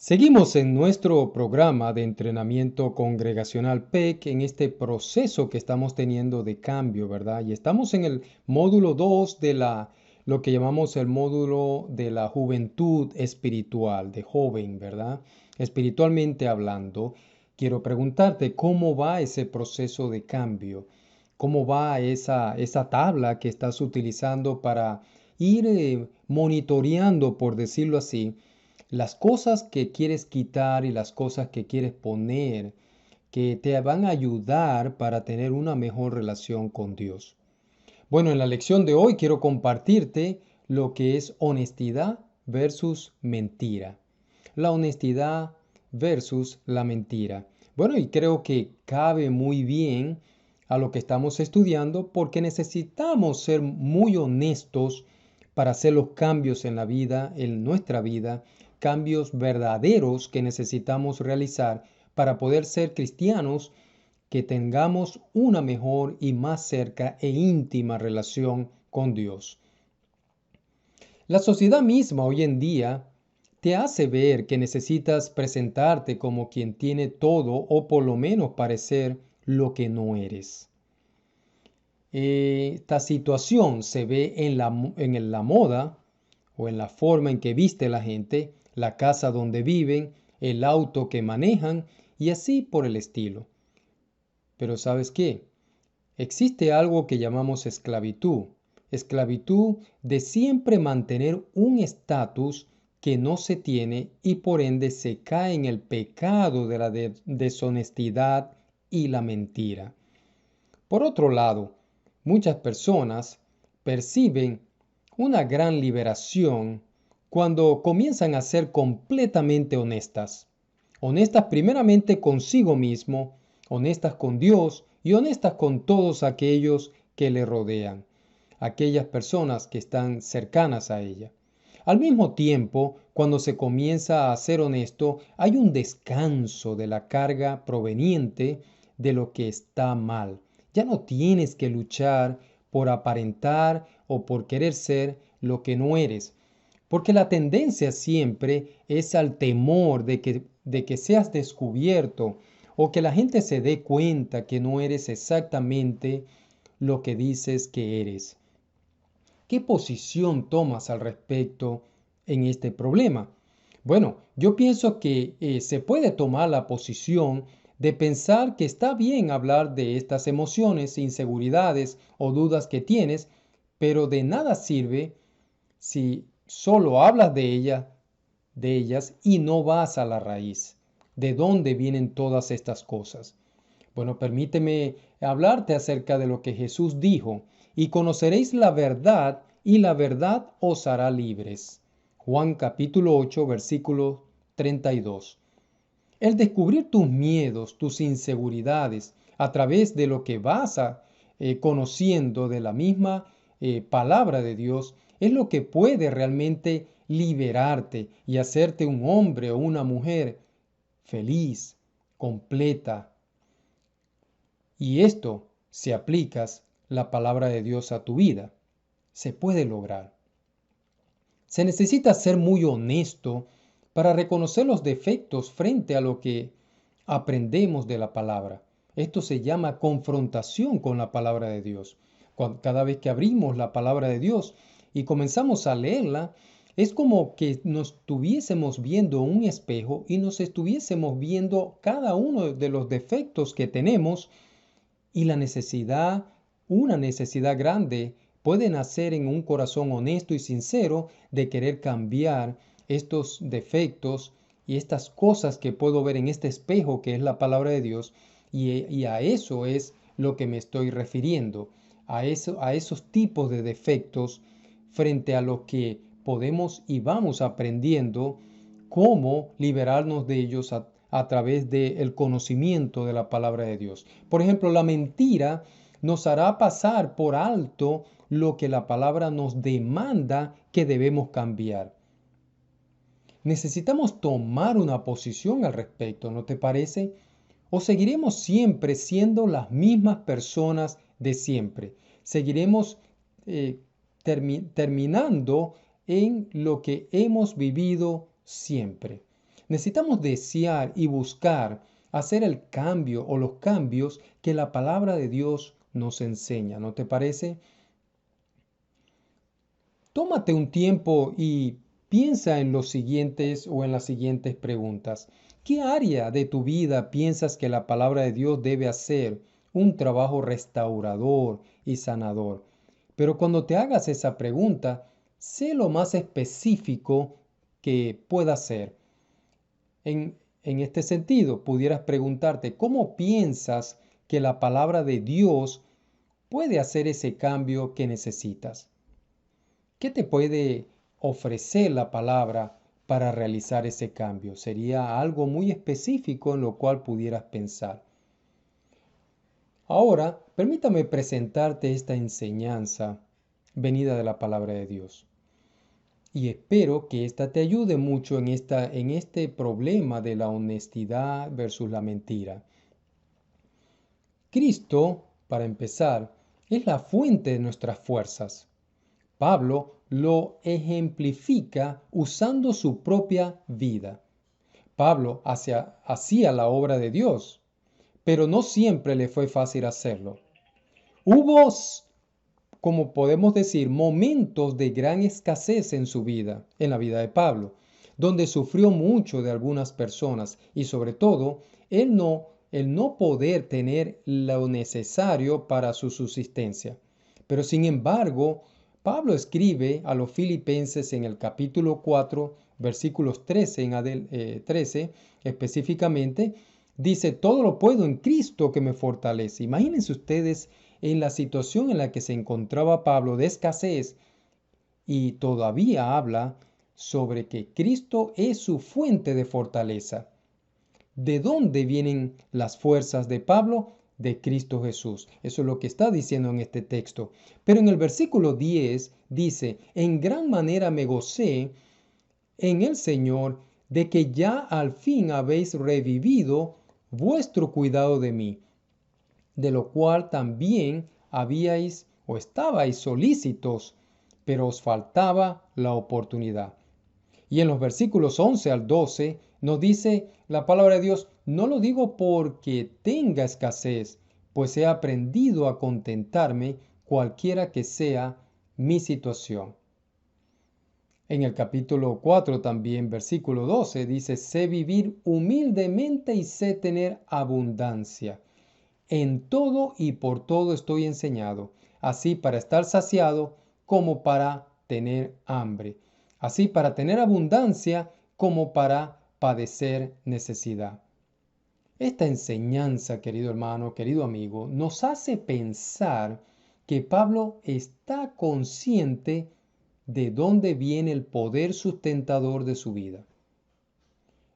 Seguimos en nuestro programa de entrenamiento congregacional PEC en este proceso que estamos teniendo de cambio, ¿verdad? Y estamos en el módulo 2 de lo que llamamos el módulo de la juventud espiritual, de joven, ¿verdad? Espiritualmente hablando, quiero preguntarte cómo va ese proceso de cambio, cómo va esa tabla que estás utilizando para ir monitoreando, por decirlo así, las cosas que quieres quitar y las cosas que quieres poner que te van a ayudar para tener una mejor relación con Dios. Bueno, en la lección de hoy quiero compartirte lo que es honestidad versus mentira. La honestidad versus la mentira. Bueno, y creo que cabe muy bien a lo que estamos estudiando porque necesitamos ser muy honestos para hacer los cambios en la vida, en nuestra vida, cambios verdaderos que necesitamos realizar para poder ser cristianos que tengamos una mejor y más cerca e íntima relación con Dios. La sociedad misma hoy en día te hace ver que necesitas presentarte como quien tiene todo o por lo menos parecer lo que no eres. Esta situación se ve en la moda o en la forma en que viste la gente, la casa donde viven, el auto que manejan y así por el estilo. Pero ¿sabes qué? Existe algo que llamamos esclavitud. Esclavitud de siempre mantener un estatus que no se tiene y por ende se cae en el pecado de la deshonestidad y la mentira. Por otro lado, muchas personas perciben una gran liberación cuando comienzan a ser completamente honestas. Honestas primeramente consigo mismo, honestas con Dios y honestas con todos aquellos que le rodean, aquellas personas que están cercanas a ella. Al mismo tiempo, cuando se comienza a ser honesto, hay un descanso de la carga proveniente de lo que está mal. Ya no tienes que luchar por aparentar o por querer ser lo que no eres, porque la tendencia siempre es al temor de que seas descubierto o que la gente se dé cuenta que no eres exactamente lo que dices que eres. ¿Qué posición tomas al respecto en este problema? Bueno, yo pienso que se puede tomar la posición de pensar que está bien hablar de estas emociones, inseguridades o dudas que tienes, pero de nada sirve si solo hablas de ellas y no vas a la raíz. ¿De dónde vienen todas estas cosas? Bueno, permíteme hablarte acerca de lo que Jesús dijo, y conoceréis la verdad, y la verdad os hará libres. Juan capítulo 8, versículo 32. El descubrir tus miedos, tus inseguridades, a través de lo que conociendo de la misma palabra de Dios, es lo que puede realmente liberarte y hacerte un hombre o una mujer feliz, completa. Y esto, si aplicas la palabra de Dios a tu vida, se puede lograr. Se necesita ser muy honesto para reconocer los defectos frente a lo que aprendemos de la palabra. Esto se llama confrontación con la palabra de Dios. Cada vez que abrimos la palabra de Dios y comenzamos a leerla, es como que nos estuviésemos viendo un espejo y nos estuviésemos viendo cada uno de los defectos que tenemos y una necesidad grande puede nacer en un corazón honesto y sincero de querer cambiar estos defectos y estas cosas que puedo ver en este espejo que es la palabra de Dios. Y a eso es lo que me estoy refiriendo, a esos tipos de defectos frente a lo que podemos y vamos aprendiendo cómo liberarnos de ellos a través del conocimiento de la palabra de Dios. Por ejemplo, la mentira nos hará pasar por alto lo que la palabra nos demanda que debemos cambiar. Necesitamos tomar una posición al respecto, ¿no te parece? ¿O seguiremos siempre siendo las mismas personas de siempre? Seguiremos eh, terminando en lo que hemos vivido siempre. Necesitamos desear y buscar hacer el cambio o los cambios que la palabra de Dios nos enseña, ¿no te parece? Tómate un tiempo y piensa en los siguientes o en las siguientes preguntas. ¿Qué área de tu vida piensas que la palabra de Dios debe hacer un trabajo restaurador y sanador? Pero cuando te hagas esa pregunta, sé lo más específico que pueda ser. En este sentido, pudieras preguntarte, ¿cómo piensas que la palabra de Dios puede hacer ese cambio que necesitas? ¿Qué te puede ofrecer la palabra para realizar ese cambio? Sería algo muy específico en lo cual pudieras pensar. Ahora, permítame presentarte esta enseñanza venida de la palabra de Dios. Y espero que esta te ayude mucho en este problema de la honestidad versus la mentira. Cristo, para empezar, es la fuente de nuestras fuerzas. Pablo lo ejemplifica usando su propia vida. Pablo hacía la obra de Dios, pero no siempre le fue fácil hacerlo. Hubo, como podemos decir, momentos de gran escasez en su vida, en la vida de Pablo, donde sufrió mucho de algunas personas y sobre todo el no poder tener lo necesario para su subsistencia. Pero sin embargo, Pablo escribe a los filipenses en el capítulo 4, versículos 13 específicamente, dice, todo lo puedo en Cristo que me fortalece. Imagínense ustedes en la situación en la que se encontraba Pablo de escasez y todavía habla sobre que Cristo es su fuente de fortaleza. ¿De dónde vienen las fuerzas de Pablo? De Cristo Jesús. Eso es lo que está diciendo en este texto. Pero en el versículo 10 dice, en gran manera me gocé en el Señor de que ya al fin habéis revivido vuestro cuidado de mí, de lo cual también habíais o estabais solícitos, pero os faltaba la oportunidad. Y en los versículos 11 al 12 nos dice la palabra de Dios, no lo digo porque tenga escasez, pues he aprendido a contentarme cualquiera que sea mi situación. En el capítulo 4 también, versículo 12, dice, sé vivir humildemente y sé tener abundancia. En todo y por todo estoy enseñado, así para estar saciado como para tener hambre, así para tener abundancia como para padecer necesidad. Esta enseñanza, querido hermano, querido amigo, nos hace pensar que Pablo está consciente de dónde viene el poder sustentador de su vida.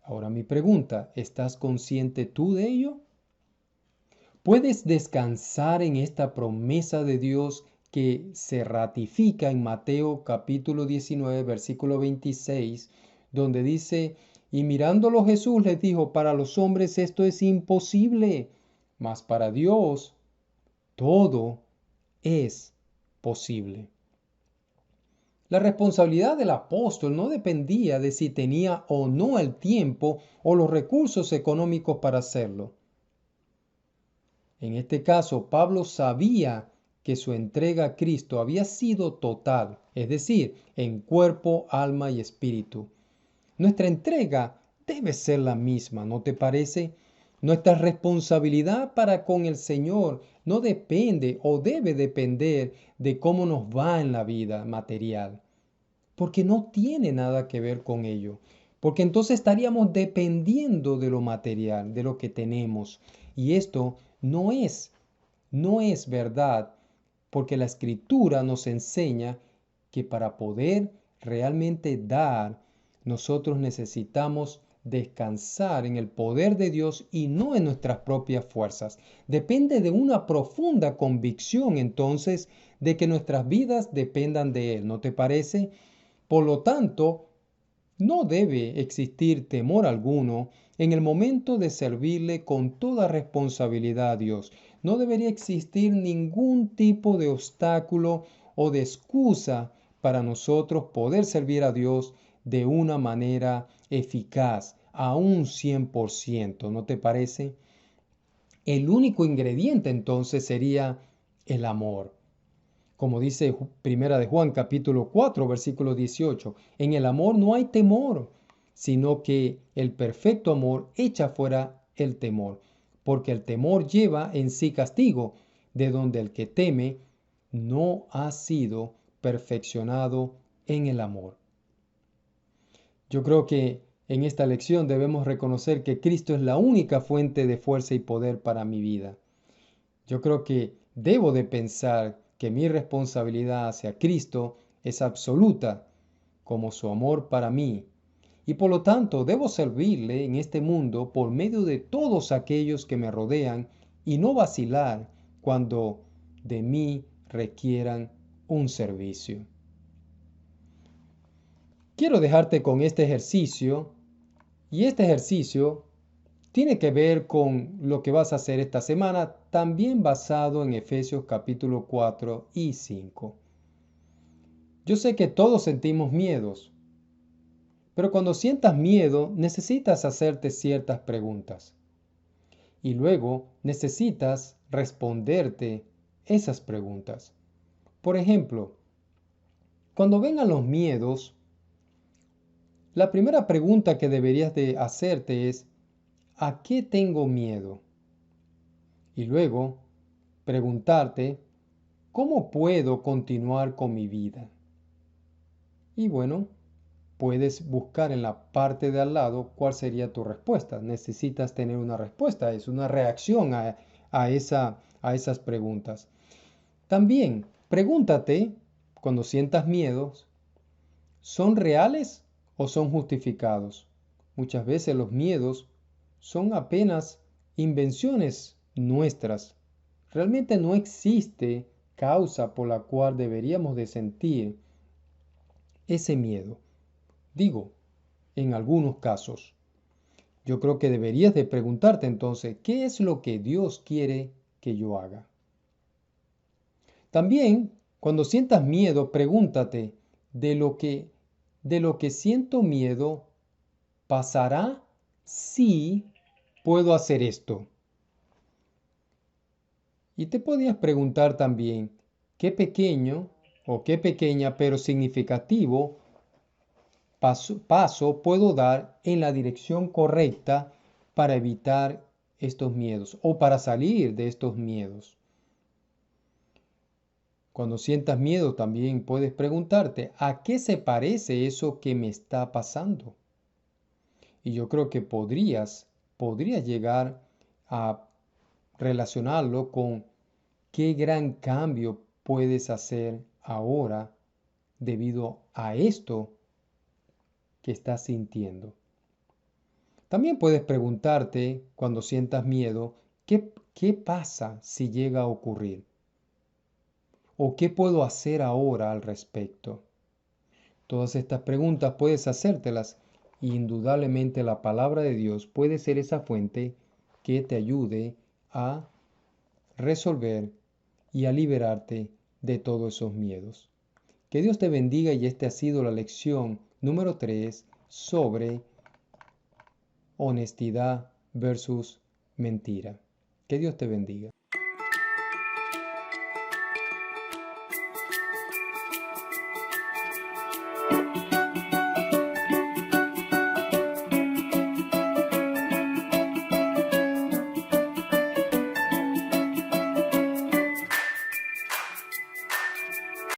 Ahora mi pregunta, ¿estás consciente tú de ello? ¿Puedes descansar en esta promesa de Dios que se ratifica en Mateo capítulo 19, versículo 26, donde dice, y mirándolo Jesús les dijo, para los hombres esto es imposible, mas para Dios todo es posible? La responsabilidad del apóstol no dependía de si tenía o no el tiempo o los recursos económicos para hacerlo. En este caso, Pablo sabía que su entrega a Cristo había sido total, es decir, en cuerpo, alma y espíritu. Nuestra entrega debe ser la misma, ¿no te parece? Nuestra responsabilidad para con el Señor no depende o debe depender de cómo nos va en la vida material, porque no tiene nada que ver con ello, porque entonces estaríamos dependiendo de lo material, de lo que tenemos, y esto no es verdad, porque la Escritura nos enseña que para poder realmente dar, nosotros necesitamos descansar en el poder de Dios y no en nuestras propias fuerzas. Depende de una profunda convicción entonces de que nuestras vidas dependan de Él, ¿no te parece? Por lo tanto, no debe existir temor alguno en el momento de servirle con toda responsabilidad a Dios. No debería existir ningún tipo de obstáculo o de excusa para nosotros poder servir a Dios de una manera eficaz, a un 100%, ¿no te parece? El único ingrediente entonces sería el amor. Como dice Primera de Juan capítulo 4 versículo 18, en el amor no hay temor, sino que el perfecto amor echa fuera el temor, porque el temor lleva en sí castigo, de donde el que teme no ha sido perfeccionado en el amor. Yo creo que en esta lección debemos reconocer que Cristo es la única fuente de fuerza y poder para mi vida. Yo creo que debo de pensar que mi responsabilidad hacia Cristo es absoluta, como su amor para mí, y por lo tanto debo servirle en este mundo por medio de todos aquellos que me rodean y no vacilar cuando de mí requieran un servicio. Quiero dejarte con este ejercicio, y este ejercicio tiene que ver con lo que vas a hacer esta semana, también basado en Efesios capítulo 4 y 5. Yo sé que todos sentimos miedos, pero cuando sientas miedo necesitas hacerte ciertas preguntas y luego necesitas responderte esas preguntas. Por ejemplo, cuando vengan los miedos, la primera pregunta que deberías de hacerte es, ¿a qué tengo miedo? Y luego preguntarte, ¿cómo puedo continuar con mi vida? Y bueno, puedes buscar en la parte de al lado cuál sería tu respuesta. Necesitas tener una respuesta, es una reacción a esas preguntas. También pregúntate, cuando sientas miedos, ¿son reales o son justificados? Muchas veces los miedos son apenas invenciones nuestras. Realmente no existe causa por la cual deberíamos de sentir ese miedo. Digo, en algunos casos. Yo creo que deberías de preguntarte entonces, ¿qué es lo que Dios quiere que yo haga? También, cuando sientas miedo, pregúntate, de lo que siento miedo, ¿pasará si puedo hacer esto? Y te podías preguntar también, ¿qué pequeño o qué pequeña pero significativo paso puedo dar en la dirección correcta para evitar estos miedos o para salir de estos miedos? Cuando sientas miedo también puedes preguntarte, ¿a qué se parece eso que me está pasando? Y yo creo que podrías llegar a relacionarlo con qué gran cambio puedes hacer ahora debido a esto que estás sintiendo. También puedes preguntarte cuando sientas miedo, ¿qué pasa si llega a ocurrir? ¿O qué puedo hacer ahora al respecto? Todas estas preguntas puedes hacértelas y indudablemente la palabra de Dios puede ser esa fuente que te ayude a resolver y a liberarte de todos esos miedos. Que Dios te bendiga y esta ha sido la lección número 3 sobre honestidad versus mentira. Que Dios te bendiga.